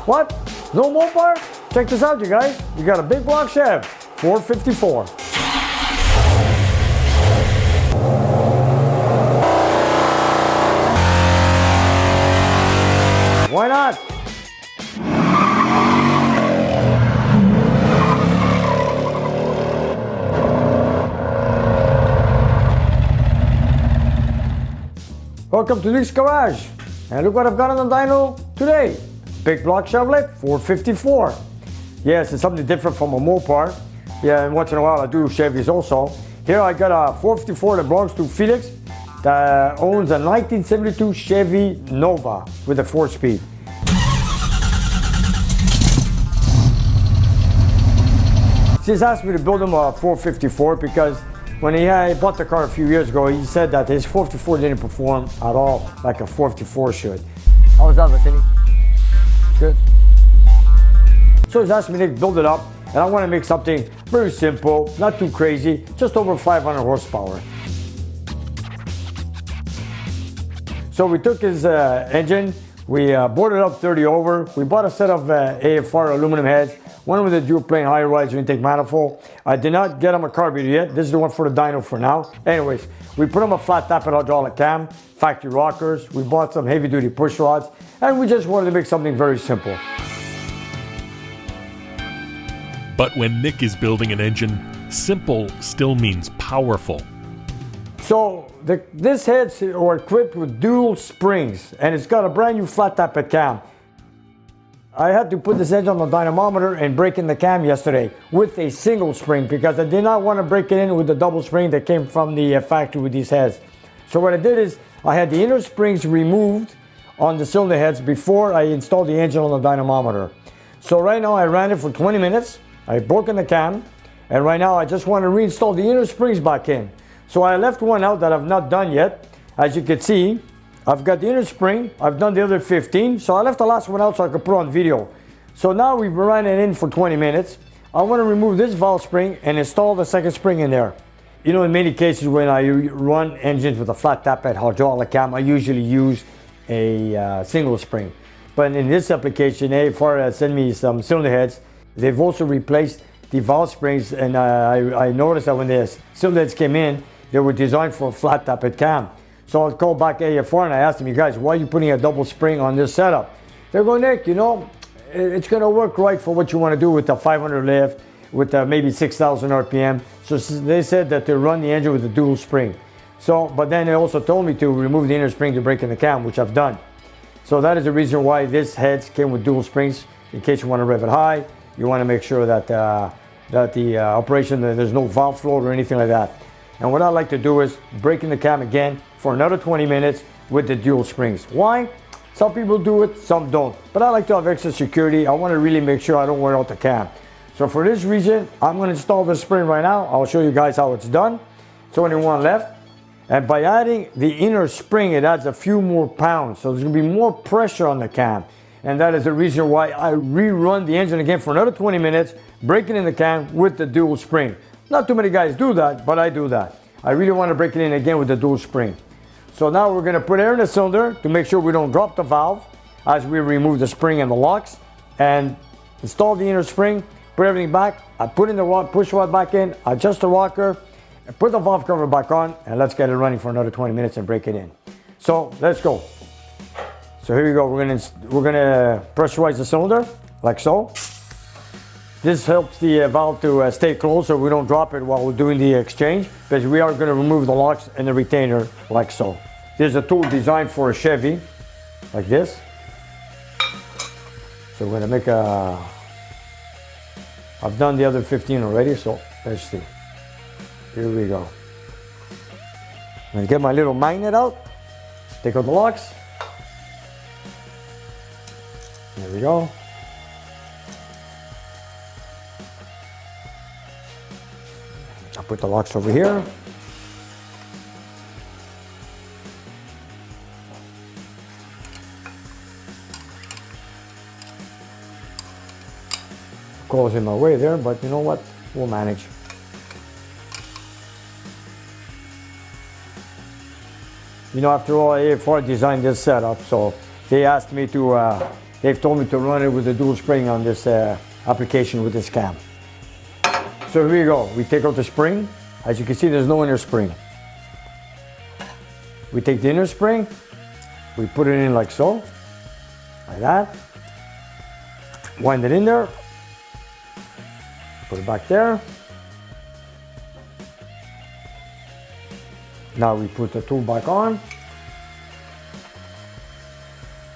What? No Mopar? Check this out, you guys. You got a big block Chev, 454. Why not? Welcome to Nick's Garage, and look what I've got on the dyno today. Big block Chevrolet 454. Yes, it's something different from a Mopar. Yeah, and once in a while I do Chevys also. Here I got a 454 that belongs to Felix that owns a 1972 Chevy Nova with a 4-speed. He's asked me to build him a 454 because when he bought the car a few years ago, he said that his 454 didn't perform at all like a 454 should. How was that, Vasily? Good. So he's asked me to build it up, and I want to make something very simple, not too crazy, just over 500 horsepower. So we took his engine, we boarded up 30 over, we bought a set of AFR aluminum heads, one with a dual plane high rise intake manifold. I did not get him a carburetor yet. This is the one for the dyno for now. Anyways, we put him a flat tappet hydraulic cam, factory rockers. We bought some heavy duty push rods, and we just wanted to make something very simple. But when Nick is building an engine, simple still means powerful. So this head's equipped with dual springs, and it's got a brand new flat tappet cam. I had to put this engine on the dynamometer and break in the cam yesterday with a single spring because I did not want to break it in with the double spring that came from the factory with these heads. So what I did is I had the inner springs removed on the cylinder heads before I installed the engine on the dynamometer. So right now I ran it for 20 minutes. I broke in the cam, and right now I just want to reinstall the inner springs back in. So I left one out that I've not done yet. As you can see, I've got the inner spring, I've done the other 15, so I left the last one out so I could put on video. So now we've run it in for 20 minutes. I want to remove this valve spring and install the second spring in there. You know, in many cases when I run engines with a flat tappet hydraulic cam, I usually use a single spring. But in this application, AFR sent me some cylinder heads. They've also replaced the valve springs, and I noticed that when the cylinder heads came in, they were designed for a flat tappet cam. So I called back AFR and I asked them, you guys, why are you putting a double spring on this setup? They're going, Nick, you know, it's going to work right for what you want to do with the 500 lift, with maybe 6,000 RPM. So they said that they run the engine with a dual spring. So, but then they also told me to remove the inner spring to break in the cam, which I've done. So that is the reason why this heads came with dual springs. In case you want to rev it high, you want to make sure that the operation, there's no valve float or anything like that. And what I like to do is break in the cam again for another 20 minutes with the dual springs. Why? Some people do it, some don't. But I like to have extra security. I want to really make sure I don't wear out the cam. So for this reason, I'm going to install the spring right now. I'll show you guys how it's done. It's only one left. And by adding the inner spring, it adds a few more pounds. So there's going to be more pressure on the cam. And that is the reason why I rerun the engine again for another 20 minutes, breaking in the cam with the dual spring. Not too many guys do that, but I do that. I really want to break it in again with the dual spring. So now we're going to put air in the cylinder to make sure we don't drop the valve as we remove the spring and the locks, and install the inner spring, put everything back. I put in the push rod back in, adjust the rocker, and put the valve cover back on, and let's get it running for another 20 minutes and break it in. So let's go. So here we go. We're gonna pressurize the cylinder like so. This helps the valve to stay closed so we don't drop it while we're doing the exchange, because we are going to remove the locks and the retainer like so. There's a tool designed for a Chevy like this. So we're going to make I've done the other 15 already, so let's see. Here we go. I'm going to get my little magnet out, take out the locks. There we go. I'll put the locks over here. Goes in my way there, but you know what? We'll manage. You know, after all, AFR designed this setup, so they asked me to they've told me to run it with the dual spring on this application with this cam. So here we go. We take out the spring. As you can see, there's no inner spring. We take the inner spring, we put it in like so, like that. Wind it in there. Put it back there. Now we put the tool back on.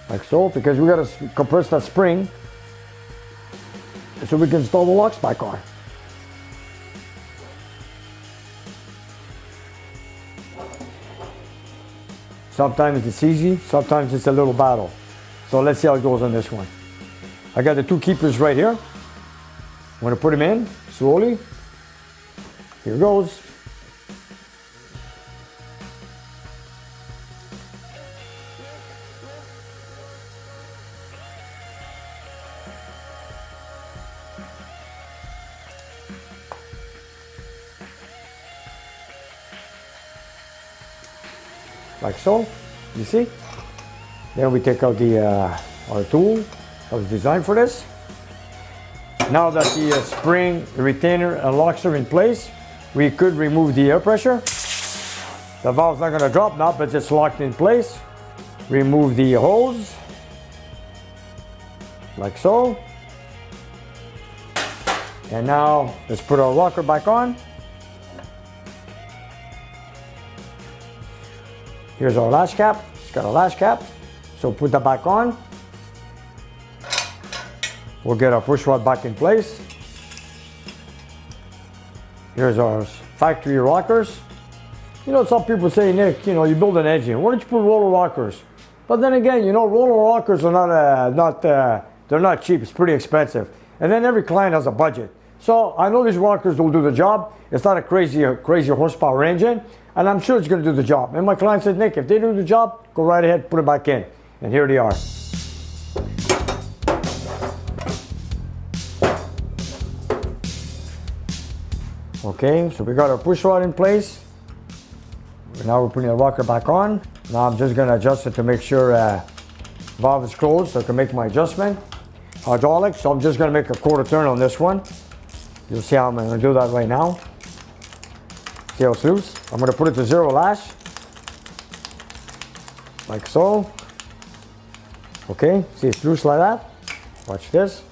Like so, because we got to compress that spring so we can install the locks back on. Sometimes it's easy, sometimes it's a little battle. So let's see how it goes on this one. I got the two keepers right here. I'm going to put them in slowly. Here goes. Like so, you see? Then we take out our tool that was designed for this. Now that the spring, the retainer, and locks are in place, we could remove the air pressure. The valve's not going to drop now, but it's locked in place. Remove the hose, like so. And now let's put our rocker back on. Here's our latch cap. It's got a latch cap. So put that back on. We'll get our push rod back in place. Here's our factory rockers. You know, some people say, Nick, you know, you build an engine. Why don't you put roller rockers? But then again, you know, roller rockers are they're not cheap. It's pretty expensive. And then every client has a budget. So I know these rockers will do the job. It's not a crazy horsepower engine, and I'm sure it's going to do the job. And my client said, Nick, if they do the job, go right ahead, put it back in. And here they are. Okay, so we got our push rod in place. Now we're putting the rocker back on. Now I'm just going to adjust it to make sure valve is closed so I can make my adjustment. Hydraulic, so I'm just going to make a quarter turn on this one. You'll see how I'm going to do that right now. See how it's loose? I'm going to put it to zero lash. Like so. Okay, see it's loose like that. Watch this.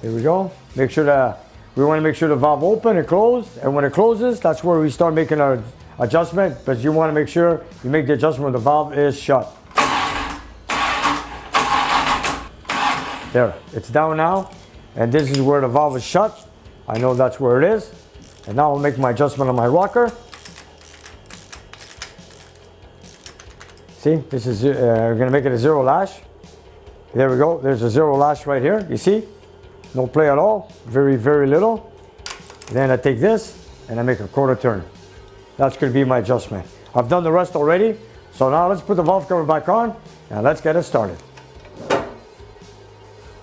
Here we go. Make sure that we want to make sure the valve open and closed. And when it closes, that's where we start making our adjustment. But you want to make sure you make the adjustment when the valve is shut. There, it's down now. And this is where the valve is shut. I know that's where it is. And now I'll make my adjustment on my rocker. See, this is, we're gonna make it a zero lash. There we go, there's a zero lash right here, you see? No play at all, very, very little. Then I take this and I make a quarter turn. That's gonna be my adjustment. I've done the rest already. So now let's put the valve cover back on and let's get it started.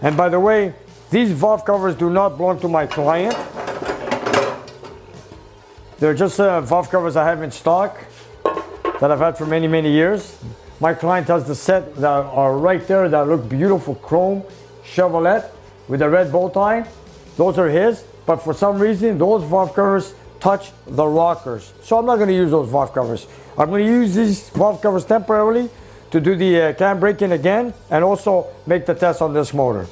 And by the way, these valve covers do not belong to my client. They're just valve covers I have in stock that I've had for many, many years. My client has the set that are right there that look beautiful, chrome Chevrolet with a red bow tie. Those are his, but for some reason, those valve covers touch the rockers. So I'm not gonna use those valve covers. I'm gonna use these valve covers temporarily to do the cam braking again and also make the test on this motor.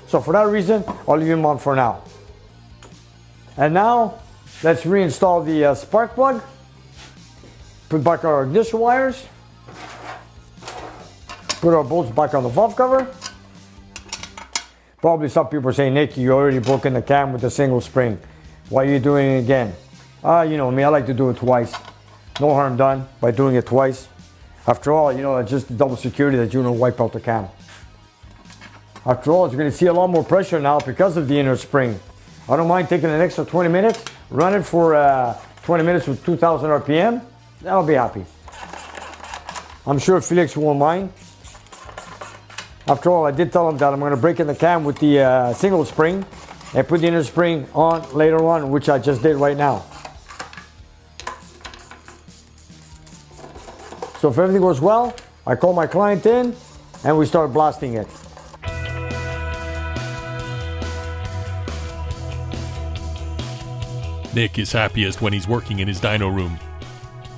So for that reason, I'll leave him on for now. And now, let's reinstall the spark plug. Put back our ignition wires. Put our bolts back on the valve cover. Probably some people are saying, Nick, you already broken the cam with a single spring. Why are you doing it again? You know me, I like to do it twice. No harm done by doing it twice. After all, you know, it's just double security that you don't wipe out the cam. After all, you're going to see a lot more pressure now because of the inner spring. I don't mind taking an extra 20 minutes, run it for 20 minutes with 2,000 RPM. I'll be happy. I'm sure Felix won't mind. After all, I did tell him that I'm going to break in the cam with the single spring and put the inner spring on later on, which I just did right now. So if everything goes well, I call my client in and we start blasting it. Nick is happiest when he's working in his dyno room.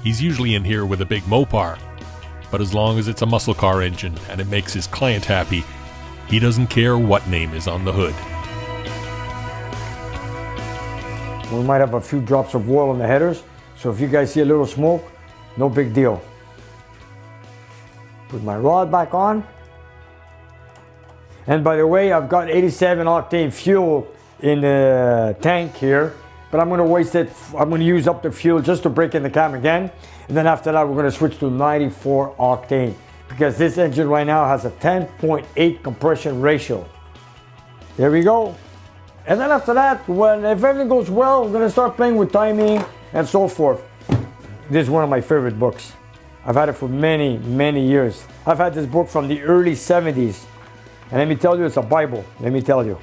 He's usually in here with a big Mopar, but as long as it's a muscle car engine and it makes his client happy, he doesn't care what name is on the hood. We might have a few drops of oil in the headers, so if you guys see a little smoke, no big deal. Put my rod back on. And by the way, I've got 87 octane fuel in the tank here, but I'm going to waste it. I'm going to use up the fuel just to break in the cam again. And then after that, we're going to switch to 94 octane because this engine right now has a 10.8 compression ratio. There we go. And then after that, if everything goes well, we're going to start playing with timing and so forth. This is one of my favorite books. I've had it for many, many years. I've had this book from the early 70s. And let me tell you, it's a Bible, let me tell you.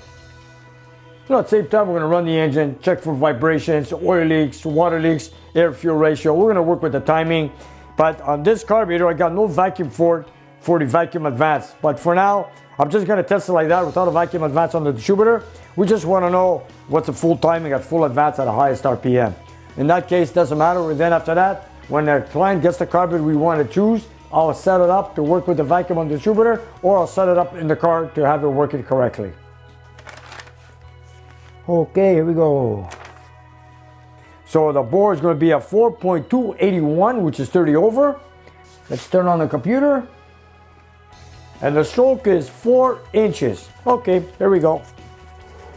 At the same time, we're gonna run the engine, check for vibrations, oil leaks, water leaks, air-fuel ratio. We're gonna work with the timing. But on this carburetor, I got no vacuum for the vacuum advance. But for now, I'm just gonna test it like that without a vacuum advance on the distributor. We just wanna know what's the full timing at full advance at the highest RPM. In that case, doesn't matter. And then after that, when the client gets the carburetor we want to choose, I'll set it up to work with the vacuum on the distributor, or I'll set it up in the car to have it working correctly. Okay, here we go. So the bore is going to be a 4.281, which is 30 over. Let's turn on the computer. And the stroke is 4 inches. Okay, there we go.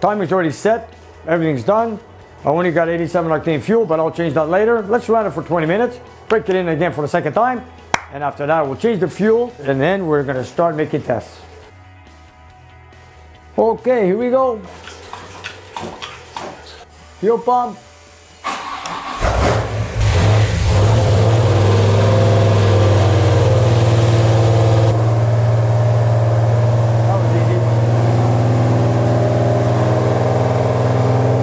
Time is already set. Everything's done. I only got 87 octane fuel, but I'll change that later. Let's run it for 20 minutes. Break it in again for the second time. And after that, we'll change the fuel, and then we're gonna start making tests. Okay, here we go. Fuel pump. That was easy.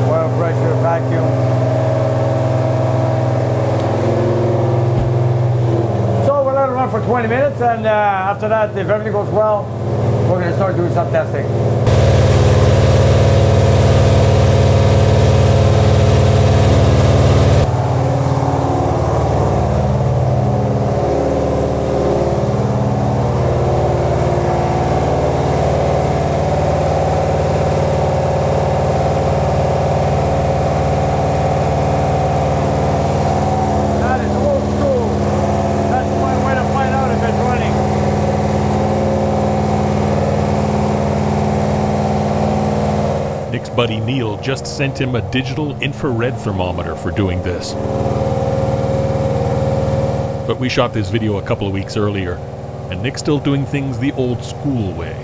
Oil pressure, vacuum. Run for 20 minutes, and after that, if everything goes well, we're going to start doing some testing. Nick's buddy Neil just sent him a digital infrared thermometer for doing this. But we shot this video a couple of weeks earlier, and Nick's still doing things the old school way.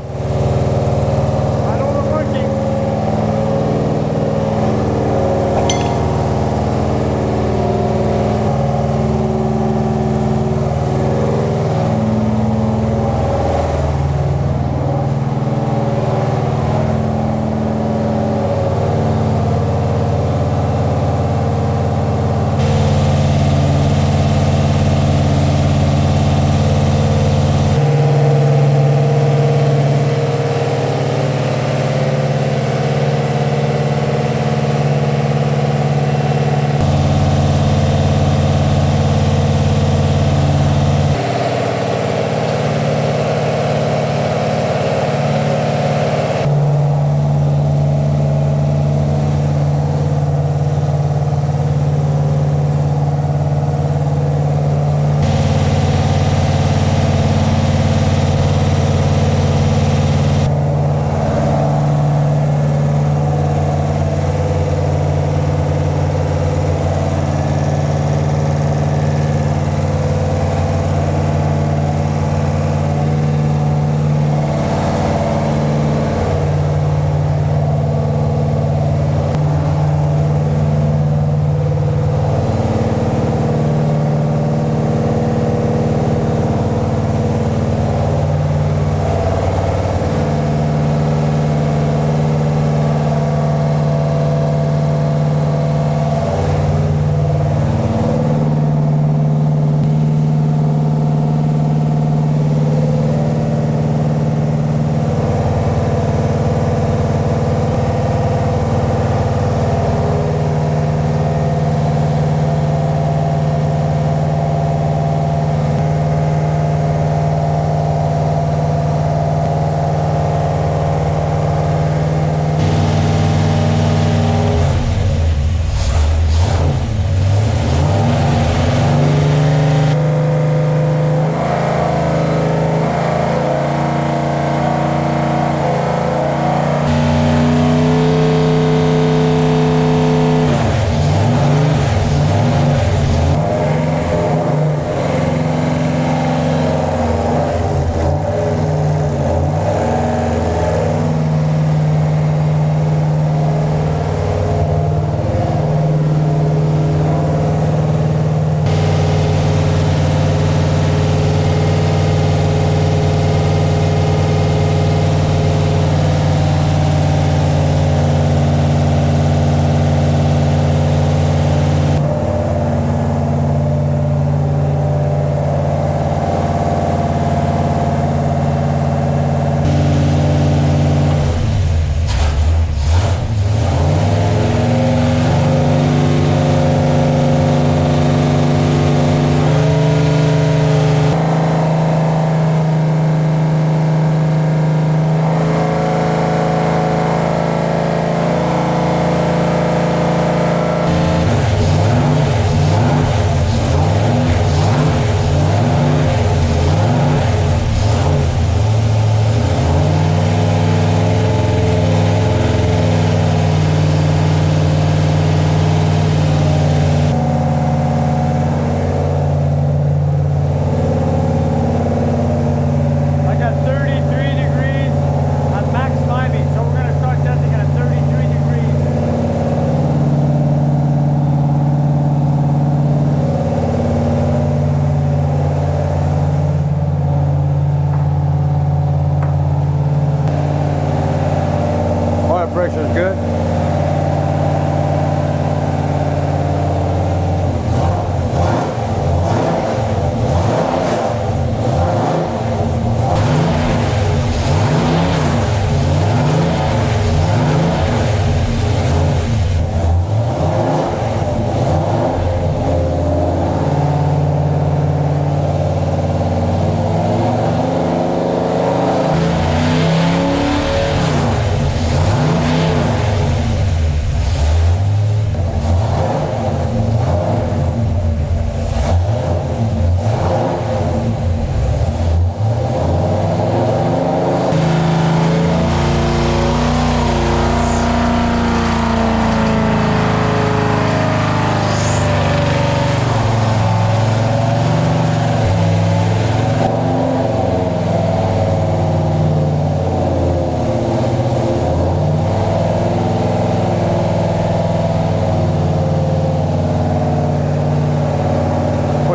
pressure is good.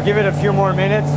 Give it a few more minutes.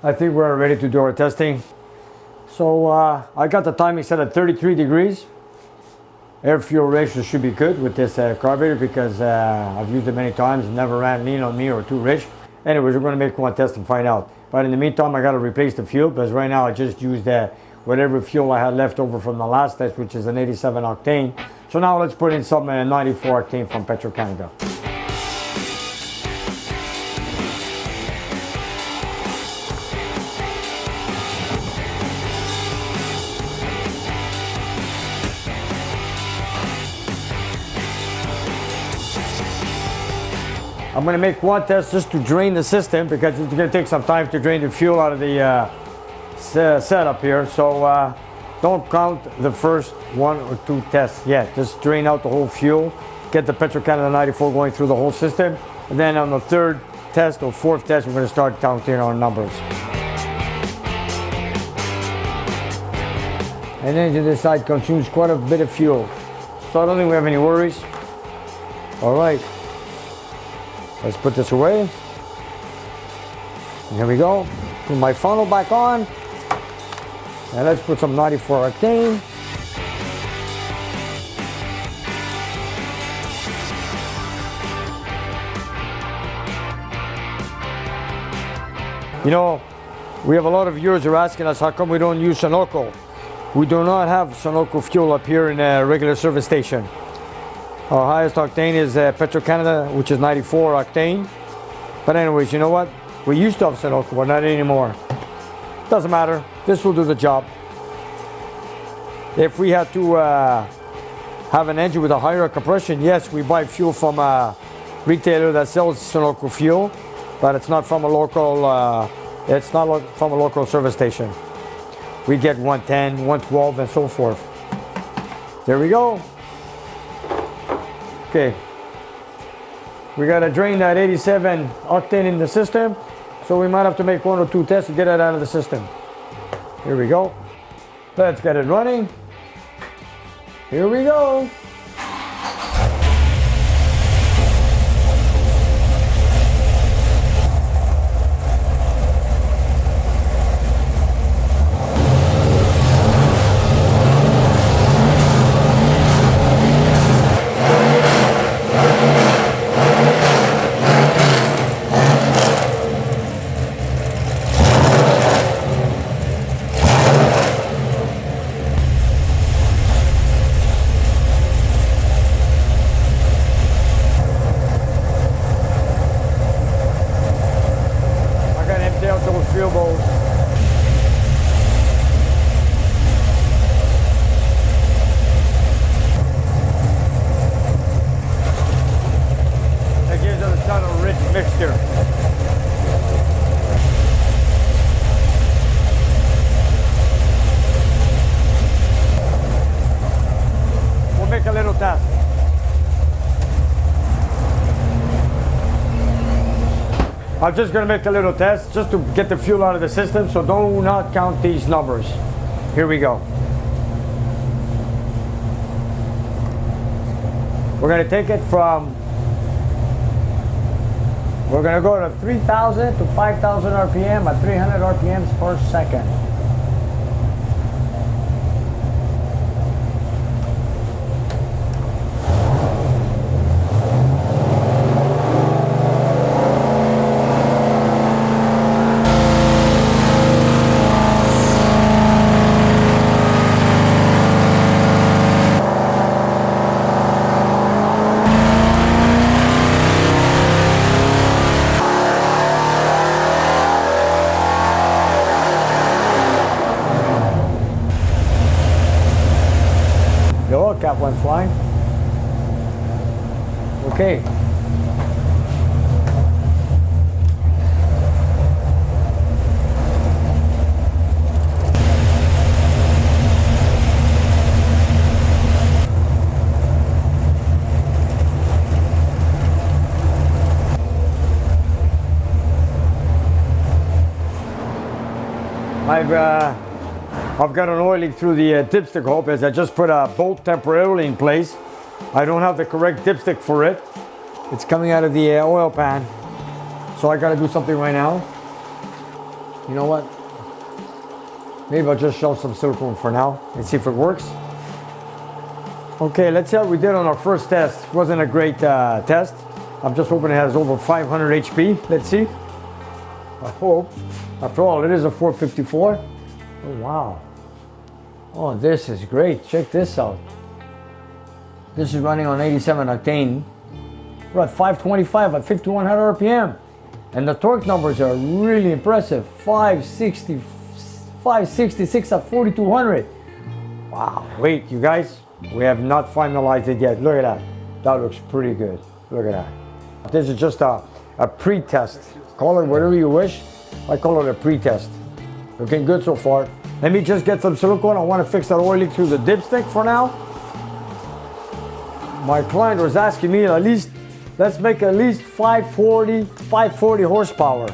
I think we're ready to do our testing. So I got the timing set at 33 degrees. Air fuel ratio should be good with this carburetor because I've used it many times. It never ran lean on me or too rich. Anyways, we're going to make one test and find out. But in the meantime, I got to replace the fuel because right now I just used whatever fuel I had left over from the last test, which is an 87 octane. So now let's put in something a 94 octane from Petro Canada. I'm going to make one test just to drain the system because it's going to take some time to drain the fuel out of the setup here. So don't count the first 1 or 2 tests yet. Just drain out the whole fuel, get the Petro-Canada 94 going through the whole system. And then on the 3rd test or 4th test, we're going to start counting our numbers. And engine this side consumes quite a bit of fuel. So I don't think we have any worries. All right. Let's put this away. Here we go. Put my funnel back on. And let's put some 94 octane. You know, we have a lot of viewers who are asking us how come we don't use Sunoco. We do not have Sunoco fuel up here in a regular service station. Our highest octane is Petro-Canada, which is 94 octane. But anyways, you know what? We used to have Sunoco, but not anymore. Doesn't matter. This will do the job. If we had to have an engine with a higher compression, yes, we buy fuel from a retailer that sells Sunoco fuel, but it's not from a local. It's not from a local service station. We get 110, 112, and so forth. There we go. Okay. We gotta drain that 87 octane in the system, so we might have to make 1 or 2 tests to get it out of the system. Here we go. Let's get it running. Here we go. Fuel bowls. That gives it a ton of rich mixture. We'll make a little test. I'm just going to make a little test just to get the fuel out of the system, so do not count these numbers. Here we go. We're going to take it from, we're going to go to 3,000 to 5,000 RPM at 300 RPMs per second. The oil cap went flying. Okay. I've got an oil leak through the dipstick hole because I just put a bolt temporarily in place. I don't have the correct dipstick for it. It's coming out of the oil pan. So I got to do something right now. You know what? Maybe I'll just shove some silicone for now and see if it works. Okay, let's see how we did on our first test. Wasn't a great test. I'm just hoping it has over 500 HP. Let's see. I hope. After all, it is a 454. Oh, wow. Oh, this is great. Check this out. This is running on 87 octane. We're at 525 at 5100 RPM. And the torque numbers are really impressive. 566 at 4200. Wow. Wait, you guys, we have not finalized it yet. Look at that. That looks pretty good. Look at that. This is just a pre-test. Call it whatever you wish. I call it a pre-test. Looking good so far. Let me just get some silicone. I want to fix that oil leak through the dipstick for now. My client was asking me at least, let's make at least 540 horsepower.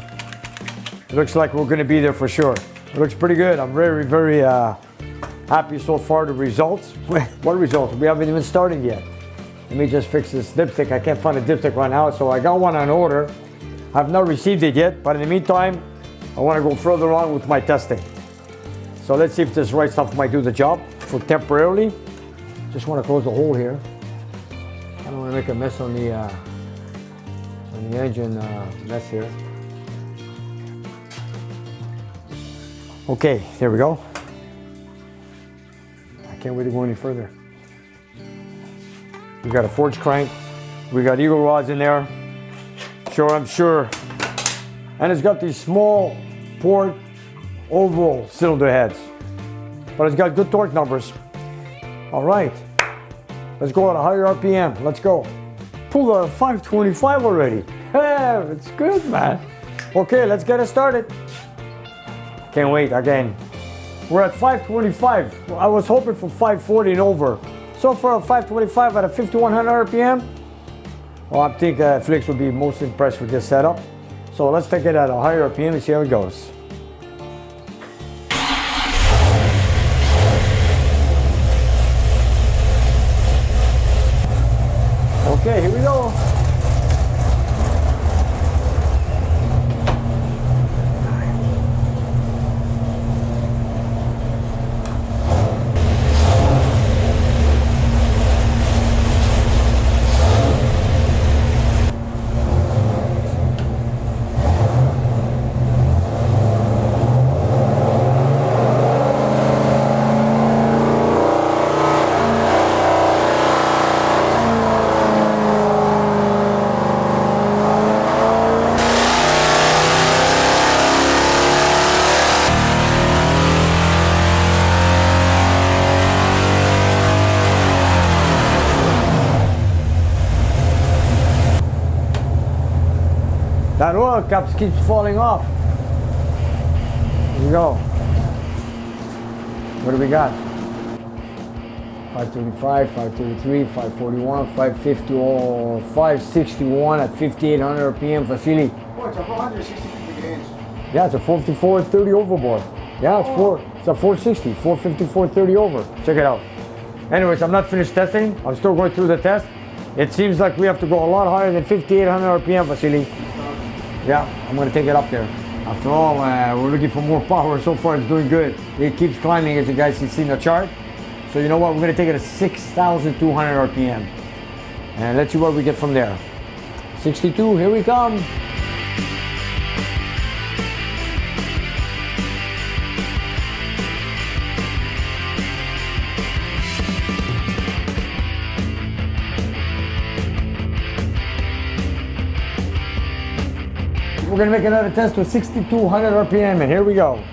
It looks like we're going to be there for sure. It looks pretty good. I'm very, very happy so far. The results. What results? We haven't even started yet. Let me just fix this dipstick. I can't find a dipstick right now, so I got one on order. I've not received it yet, but in the meantime, I want to go further on with my testing. So let's see if this right stuff might do the job for temporarily. Just want to close the hole here. I don't want to make a mess on the engine mess here. Okay, here we go. I can't wait to go any further. We got a forged crank. We got eagle rods in there. I'm sure. And it's got these small port oval cylinder heads. But it's got good torque numbers. All right. Let's go at a higher RPM. Let's go. Pulled a 525 already. Hey, it's good, man. Okay, let's get it started. Can't wait again. We're at 525. I was hoping for 540 and over. So far, 525 at a 5100 RPM. Well, I think Felix will be most impressed with this setup. So let's take it at a higher RPM and see how it goes. Okay, here we go. That oil cap keeps falling off. Here we go. What do we got? 535, 533, 541, 550, or 561 at 5800 RPM facility. Oh, it's a 460 gains. Yeah, it's a 454.30 overboard. Yeah, it's a 460, 454.30 over. Check it out. Anyways, I'm not finished testing. I'm still going through the test. It seems like we have to go a lot higher than 5800 RPM facility. Yeah, I'm going to take it up there. After all, we're looking for more power. So far, it's doing good. It keeps climbing, as you guys can see in the chart. So you know what? We're going to take it to 6,200 RPM. And let's see what we get from there. 62, here we come. We're going to make another test with 6,200 RPM, and here we go.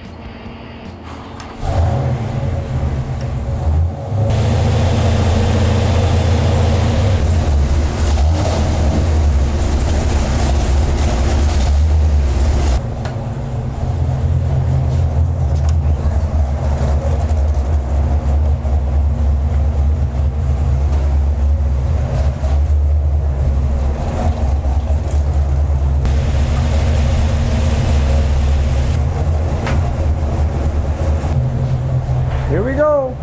Here we go.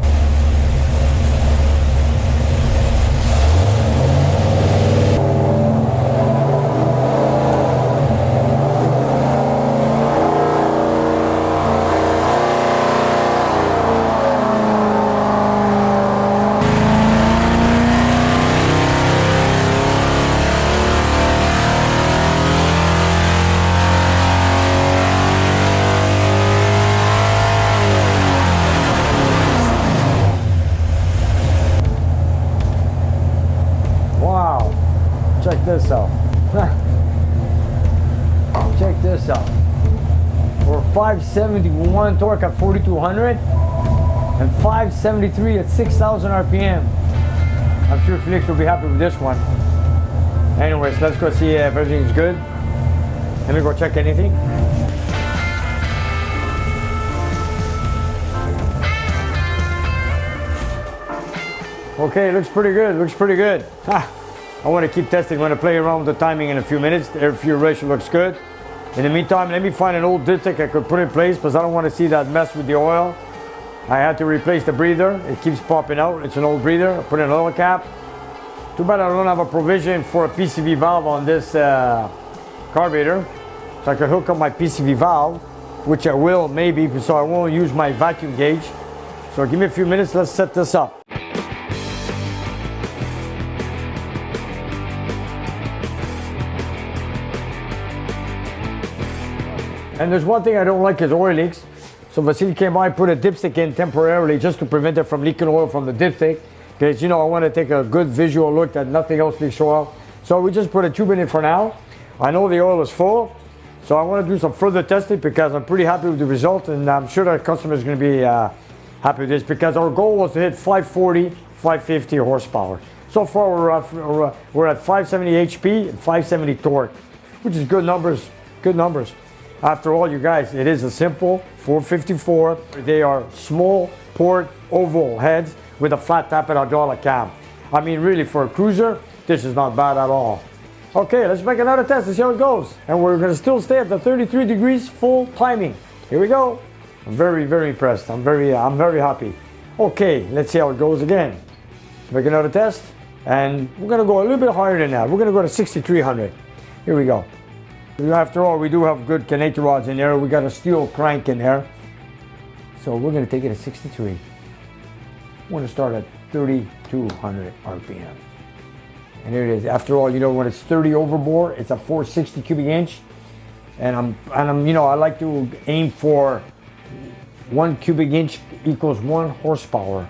Check this out. Check this out. We're 571 torque at 4,200 and 573 at 6,000 RPM. I'm sure Felix will be happy with this one. Anyways, let's go see if everything's good. Let me go check anything. Okay, looks pretty good, looks pretty good. I want to keep testing. I'm going to play around with the timing in a few minutes. The air fuel ratio looks good. In the meantime, let me find an old dipstick I could put in place because I don't want to see that mess with the oil. I had to replace the breather. It keeps popping out. It's an old breather. I put in an oil cap. Too bad I don't have a provision for a PCV valve on this carburetor. So I could hook up my PCV valve, which I will maybe, so I won't use my vacuum gauge. So give me a few minutes, let's set this up. And there's one thing I don't like is oil leaks. So Vasily came by and put a dipstick in temporarily just to prevent it from leaking oil from the dipstick. Because, you know, I want to take a good visual look that nothing else leaks oil. So we just put a tube in it for now. I know the oil is full. So I want to do some further testing because I'm pretty happy with the result. And I'm sure our customer is going to be happy with this because our goal was to hit 540, 550 horsepower. So far we're at 570 HP and 570 torque, which is good numbers, good numbers. After all, you guys, it is a simple 454. They are small port oval heads with a flat tap and hydraulic cam. I mean, really, for a cruiser, this is not bad at all. Okay, let's make another test and see how it goes. And we're gonna still stay at the 33 degrees full timing. Here we go. I'm very, very impressed. I'm very happy. Okay, let's see how it goes again. Let's make another test. And we're gonna go a little bit higher than that. We're gonna go to 6,300. Here we go. After all, we do have good connector rods in there. We got a steel crank in there. So we're gonna take it at 63. I'm gonna start at 3,200 RPM. And here it is. After all, you know, when it's 30 overbore, it's a 460 cubic inch. And I'm, you know, I like to aim for 1 cubic inch equals 1 horsepower.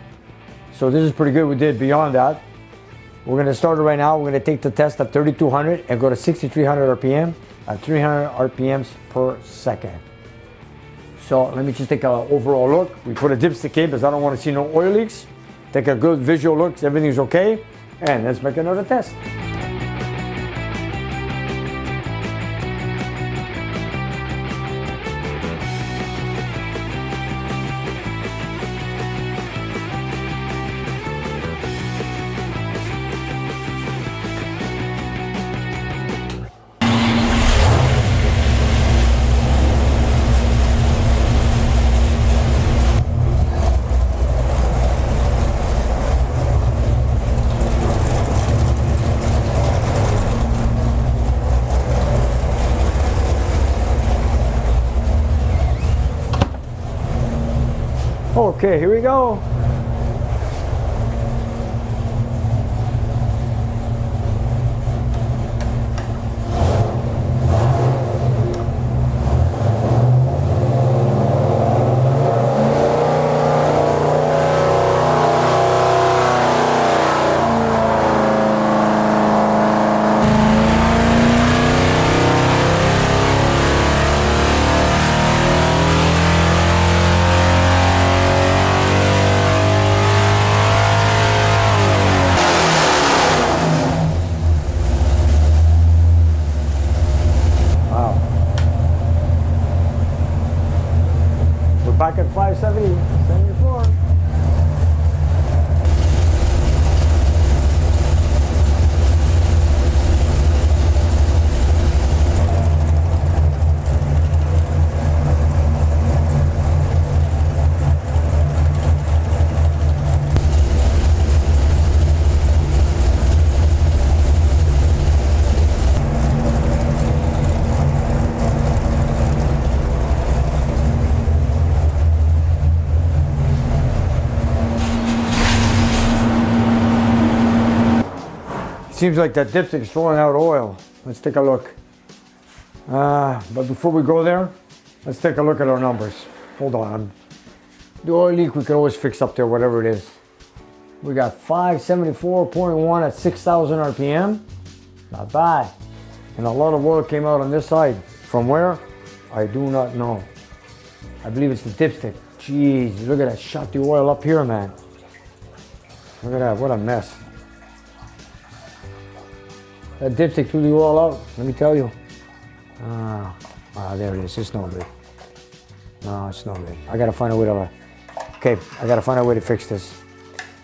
So this is pretty good. We did beyond that. We're gonna start it right now. We're gonna take the test at 3,200 and go to 6,300 RPM at 300 RPMs per second. So let me just take an overall look. We put a dipstick in because I don't want to see no oil leaks. Take a good visual look, everything's okay. And let's make another test. Okay, here we go. Back at 570, 74. Seems like that dipstick is throwing out oil. Let's take a look. But before we go there, let's take a look at our numbers. Hold on. The oil leak we can always fix up there, whatever it is. We got 574.1 at 6,000 RPM. Not bad. And a lot of oil came out on this side. From where? I do not know. I believe it's the dipstick. Jeez, look at that. Shot the oil up here, man. Look at that. What a mess. That dipstick threw you all out, let me tell you. There it is, it's no good. No, it's no good. I gotta find a way to, okay, I gotta find a way to fix this.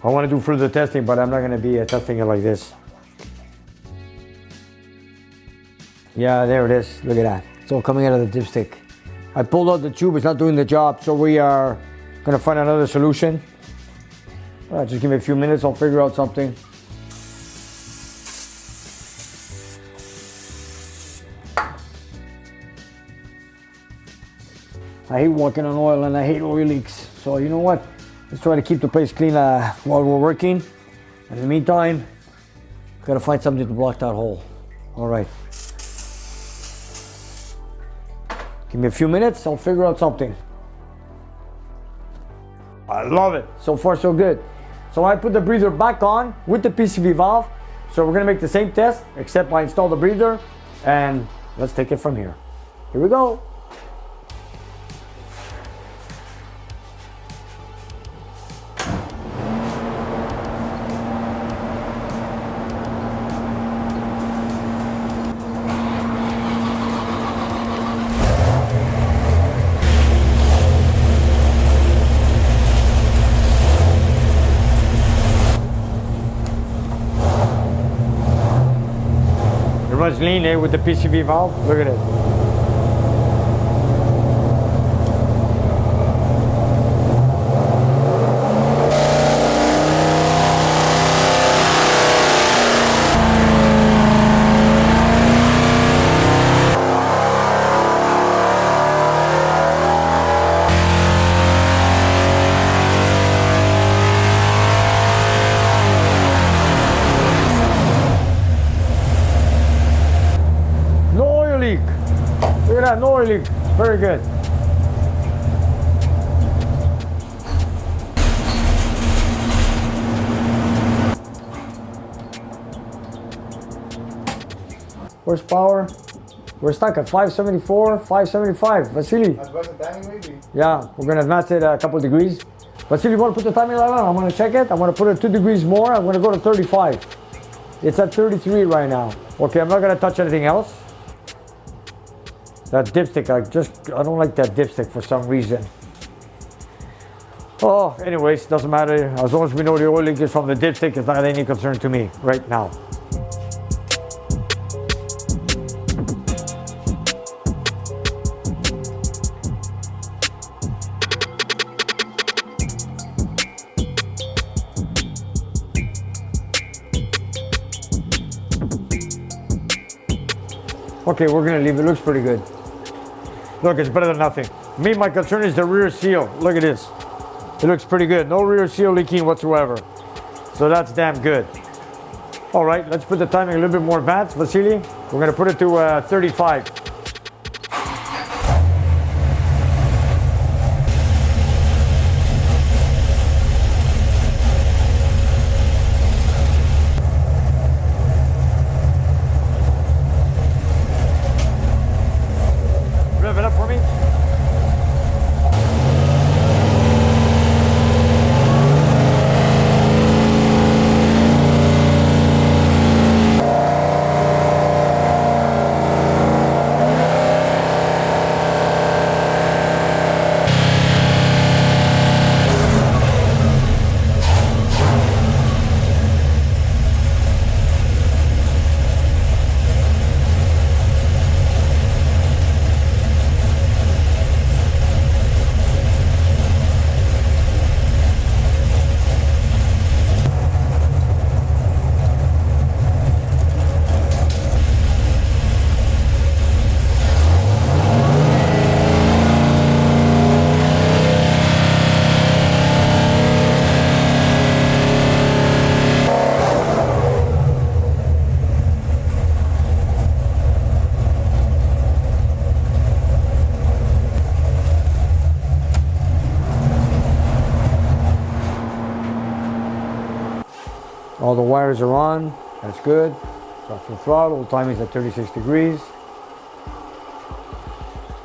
I wanna do further testing, but I'm not gonna be testing it like this. Yeah, there it is, look at that. It's all coming out of the dipstick. I pulled out the tube, it's not doing the job, so we are gonna find another solution. All right, just give me a few minutes, I'll figure out something. I hate walking on oil and I hate oil leaks. So you know what? Let's try to keep the place clean while we're working. In the meantime, gotta find something to block that hole. All right. Give me a few minutes, I'll figure out something. I love it. So far, so good. So I put the breather back on with the PCV valve. So we're gonna make the same test, except I install the breather and let's take it from here. Here we go. It runs lean, with the PCV valve. Look at it. Look at that, no oil leak. Very good. Horsepower. We're stuck at 574, 575. Vasily. Advance the timing maybe? Yeah, we're gonna advance it a couple degrees. Vasily, you wanna put the timing light on? I'm gonna check it. I'm gonna put it 2 degrees more. I'm gonna go to 35. It's at 33 right now. Okay, I'm not gonna touch anything else. That dipstick, I don't like that dipstick for some reason. Oh, anyways, doesn't matter. As long as we know the oil leak is from the dipstick, it's not any concern to me right now. Okay, we're gonna leave it. Looks pretty good. Look, it's better than nothing. Me, my concern is the rear seal. Look at this. It looks pretty good. No rear seal leaking whatsoever. So that's damn good. All right, let's put the timing a little bit more advanced. Vasily, we're gonna put it to 35. Rev it up for me. All the wires are on, that's good. Off the throttle, timing's at 36 degrees.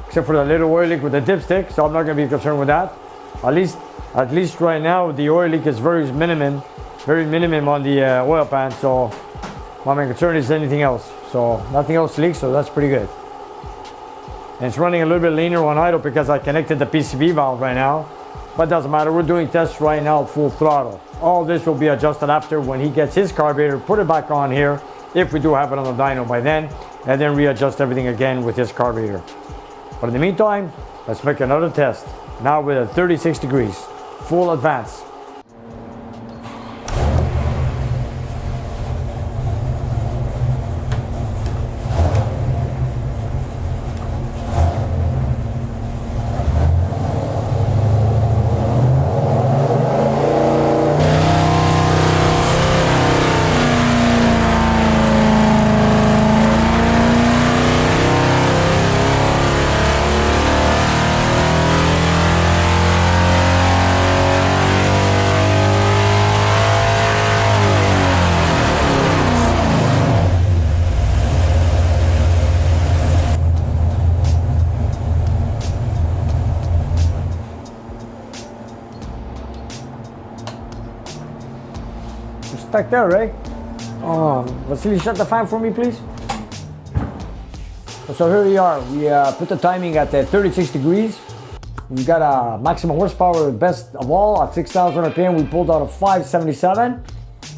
Except for the little oil leak with the dipstick, so I'm not gonna be concerned with that. At least right now, the oil leak is very minimum on the oil pan, so My main concern is anything else. So nothing else leaks, so that's pretty good. And it's running a little bit leaner on idle because I connected the PCV valve right now. But doesn't matter, we're doing tests right now full throttle. All this will be adjusted after when he gets his carburetor, put it back on here, if we do have it on the dyno by then, and then readjust everything again with his carburetor. But in the meantime, let's make another test. Now with a 36 degrees, full advance. Back there, right? Vasily, shut the fan for me, please. So here we are. We put the timing at 36 degrees. We've got a maximum horsepower, best of all, at 6,000 RPM. We pulled out a 577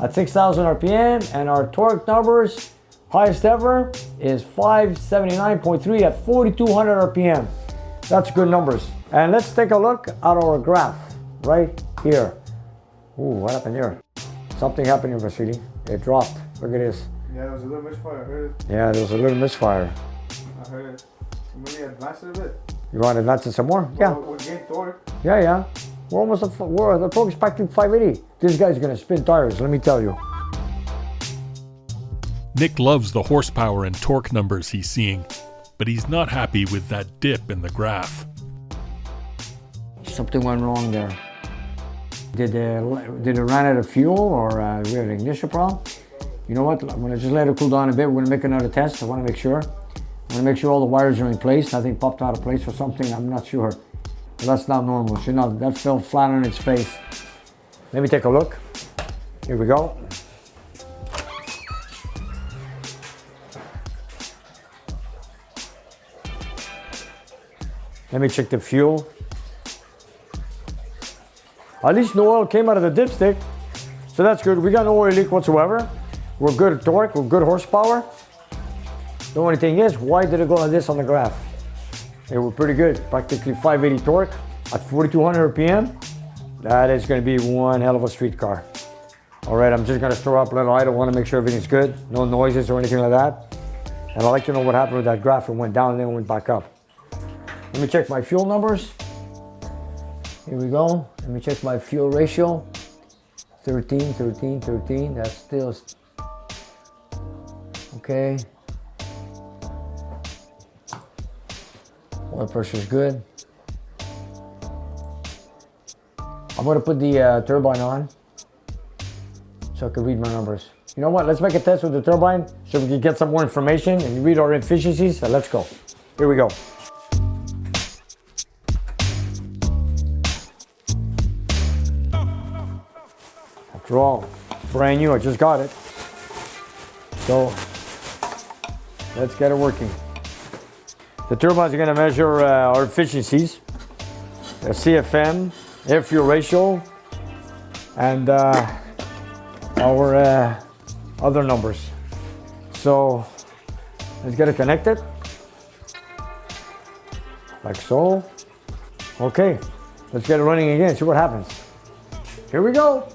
at 6,000 RPM, and our torque numbers, highest ever, is 579.3 at 4,200 RPM. That's good numbers. And let's take a look at our graph right here. Ooh, what happened here? Something happened here, Vasily. It dropped. Look at this. Yeah, there was a little misfire. I heard it. Yeah, there was a little misfire. I heard it. You maybe advance it a bit. You want to advance it some more? Yeah. We'll gain torque. Yeah. We're almost the torque is back to 580. This guy's gonna spin tires. Let me tell you. Nick loves the horsepower and torque numbers he's seeing, but he's not happy with that dip in the graph. Something went wrong there. Did it run out of fuel, or we had an ignition problem? You know what? I'm gonna just let it cool down a bit. We're gonna make another test. I want to make sure. I want to make sure all the wires are in place. Nothing popped out of place or something. I'm not sure. But that's not normal. So no, that fell flat on its face. Let me take a look. Here we go. Let me check the fuel. At least no oil came out of the dipstick, so that's good. We got no oil leak whatsoever. We're good at torque, we're good horsepower. The only thing is, why did it go like this on the graph? They were pretty good, practically 580 torque at 4,200 RPM. That is going to be one hell of a street car. All right, I'm just going to stir up a little idle. I want to make sure everything's good, no noises or anything like that. And I'd like to know what happened with that graph. It went down and then went back up. Let me check my fuel numbers. Here we go. Let me check my fuel ratio. 13. That's still okay. Oil pressure is good. I'm going to put the turbine on so I can read my numbers. You know what? Let's make a test with the turbine so we can get some more information and read our efficiencies. So let's go. Here we go. After all, it's brand new. I just got it. So let's get it working. The turbines are going to measure our efficiencies, the CFM, air fuel ratio, and our other numbers. So let's get it connected, like so. Okay, let's get it running again, see what happens. Here we go.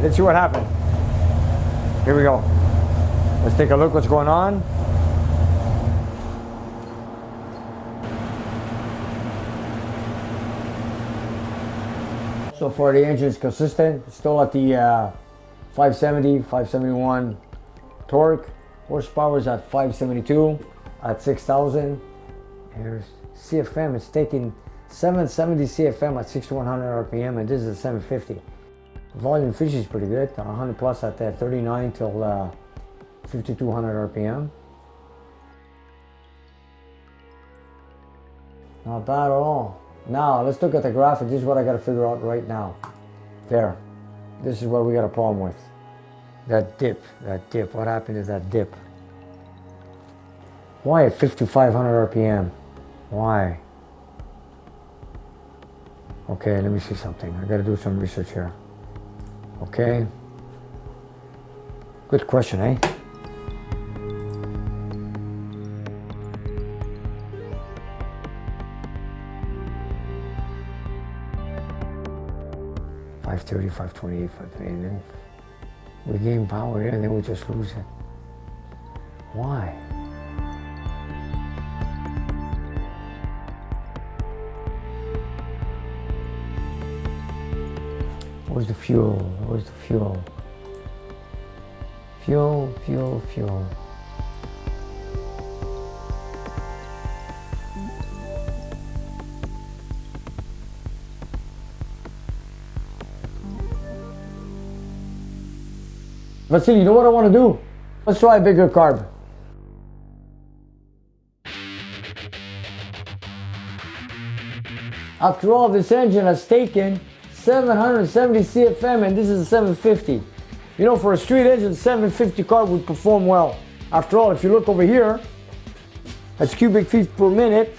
Let's see what happened. Here we go. Let's take a look what's going on. So far the engine is consistent. It's still at the 570, 571 torque. Horsepower is at 572 at 6,000. Here's CFM. It's taking 770 CFM at 6100 RPM, and this is a 750. Volume efficiency is pretty good. 100 plus at 39 till 5200 RPM. Not bad at all. Now let's look at the graphic. This is what I got to figure out right now. There. This is what we got a problem with. That dip. That dip. What happened to that dip? Why at 5500 RPM? Why? Okay, let me see something. I got to do some research here. Okay. Good question, eh? .530, 528, 528, and then we gain power here and then we just lose it. Why? Where's the fuel? Where's the fuel? Fuel, fuel, fuel. Vasily, you know what I want to do? Let's try a bigger carb. After all, this engine has taken 770 CFM and this is a 750. You know, for a street engine, 750 carb would perform well. After all, if you look over here, that's cubic feet per minute.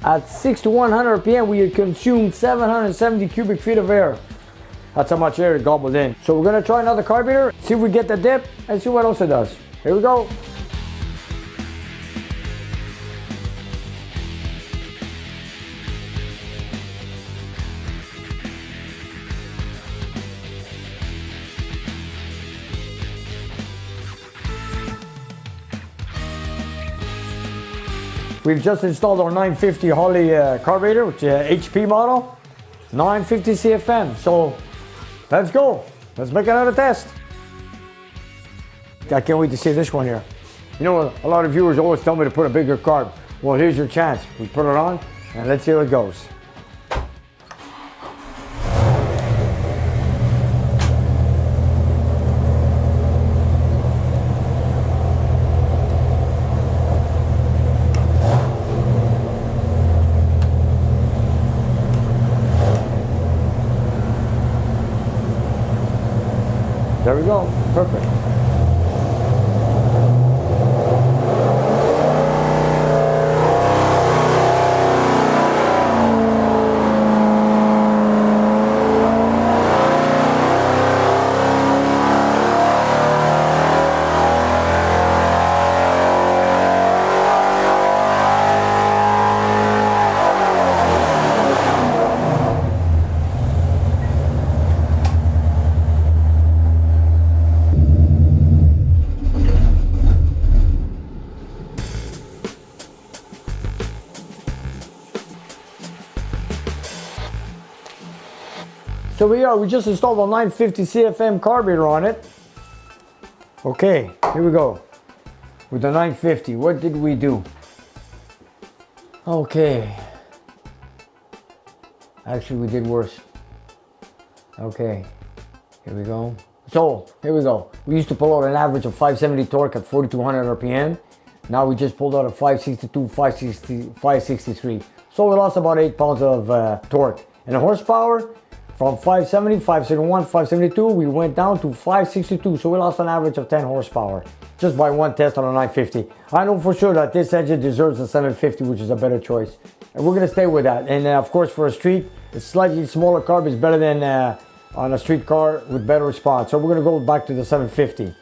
At 6 to 100 RPM, we consumed 770 cubic feet of air. That's how much air it gobbled in. So we're gonna try another carburetor, see if we get the dip, and see what else it does. Here we go. We've just installed our 950 Holley carburetor, which is HP model, 950 CFM. So let's go. Let's make another test. I can't wait to see this one here. You know, a lot of viewers always tell me to put a bigger carb. Well, here's your chance. We put it on and let's see how it goes. There we go, perfect. So we just installed a 950 CFM carburetor on it. Okay, here we go. With the 950, what did we do? Okay. Actually, we did worse. Okay, here we go. So, here we go. We used to pull out an average of 570 torque at 4,200 RPM. Now we just pulled out a 562, 563. So we lost about 8 pounds of torque. And the horsepower, from 570, 571, 572, we went down to 562. So we lost an average of 10 horsepower just by one test on a 950. I know for sure that this engine deserves a 750, which is a better choice. And we're gonna stay with that. And of course for a street, a slightly smaller carb is better than on a street car with better response. So we're gonna go back to the 750.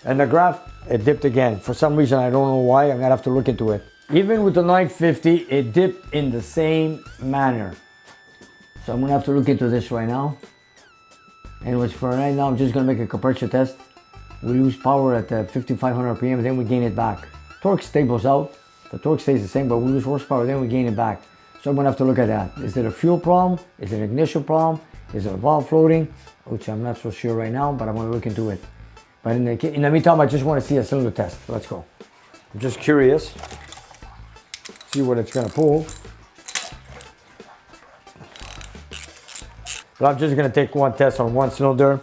And the graph, it dipped again. For some reason, I don't know why, I'm gonna have to look into it. Even with the 950, it dipped in the same manner. So I'm gonna have to look into this right now. Anyways, for right now, I'm just gonna make a compressor test. We lose power at 5,500 RPM, then we gain it back. Torque stables out. The torque stays the same, but we lose horsepower, then we gain it back. So I'm gonna have to look at that. Is it a fuel problem? Is it an ignition problem? Is it a valve floating? Which I'm not so sure right now, but I'm gonna look into it. But in the meantime, I just wanna see a cylinder test. Let's go. I'm just curious. See what it's gonna pull. But I'm just gonna take one test on one cylinder.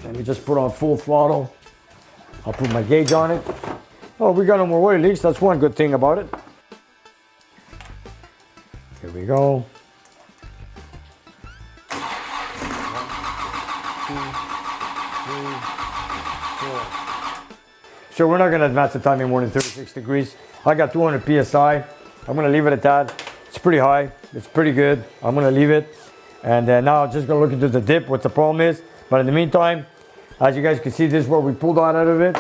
Let me just put on full throttle. I'll put my gauge on it. Oh, we got no more oil leaks. That's one good thing about it. Here we go. 1, 2, 3, 4. So we're not gonna advance the timing more than 36 degrees. I got 200 PSI. I'm gonna leave it at that. It's pretty high. It's pretty good. I'm gonna leave it. And now I'm just gonna look into the dip, what the problem is. But in the meantime, as you guys can see, this is what we pulled out of it.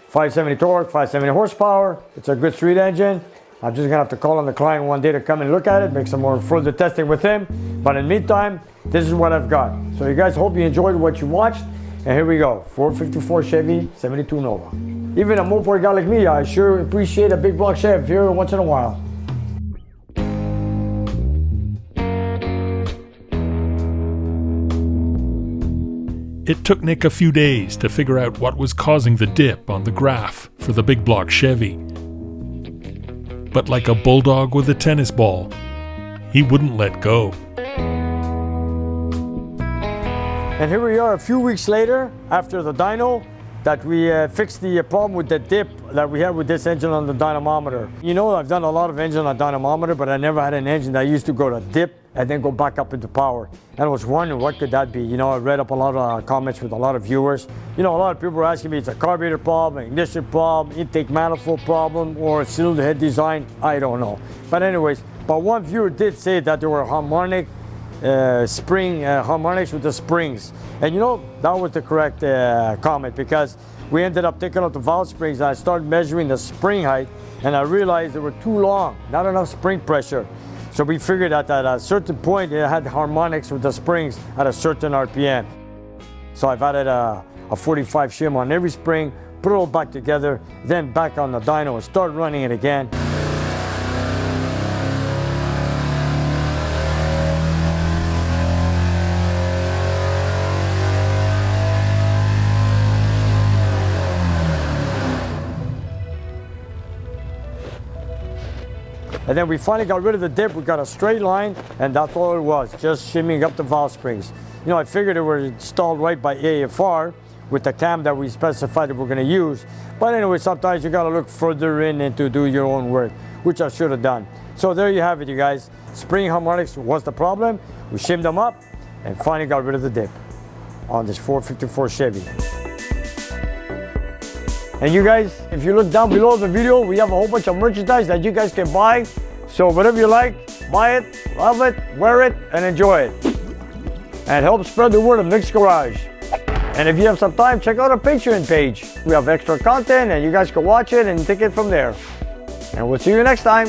570 torque, 570 horsepower. It's a good street engine. I'm just gonna have to call on the client one day to come and look at it, make some more further testing with him. But in the meantime, this is what I've got. So you guys, hope you enjoyed what you watched. And here we go, 454 Chevy, 72 Nova. Even a Mopar guy like me, I sure appreciate a big block Chev here once in a while. It took Nick a few days to figure out what was causing the dip on the graph for the big block Chevy. But like a bulldog with a tennis ball, he wouldn't let go. And here we are a few weeks later, after the dyno, that we fixed the problem with the dip that we had with this engine on the dynamometer. You know, I've done a lot of engine on dynamometer, but I never had an engine that used to go to dip and then go back up into power. And I was wondering, what could that be? You know, I read up a lot of comments with a lot of viewers. You know, a lot of people were asking me, it's a carburetor problem, ignition problem, intake manifold problem, or a cylinder head design. I don't know. But anyways, but one viewer did say that there were harmonic harmonics with the springs. And you know, that was the correct comment, because we ended up taking out the valve springs and I started measuring the spring height and I realized they were too long, not enough spring pressure. So we figured out that at a certain point it had harmonics with the springs at a certain RPM. So I've added a 45 shim on every spring, put it all back together, then back on the dyno and start running it again. And then we finally got rid of the dip. We got a straight line, and that's all it was, just shimmying up the valve springs. You know, I figured they were installed right by AFR with the cam that we specified that we're gonna use. But anyway, sometimes you gotta look further in and to do your own work, which I should have done. So there you have it, you guys. Spring harmonics was the problem. We shimmed them up and finally got rid of the dip on this 454 Chevy. And you guys, if you look down below the video, we have a whole bunch of merchandise that you guys can buy. So whatever you like, buy it, love it, wear it, and enjoy it. And help spread the word of Nick's Garage. And if you have some time, check out our Patreon page. We have extra content and you guys can watch it and take it from there. And we'll see you next time.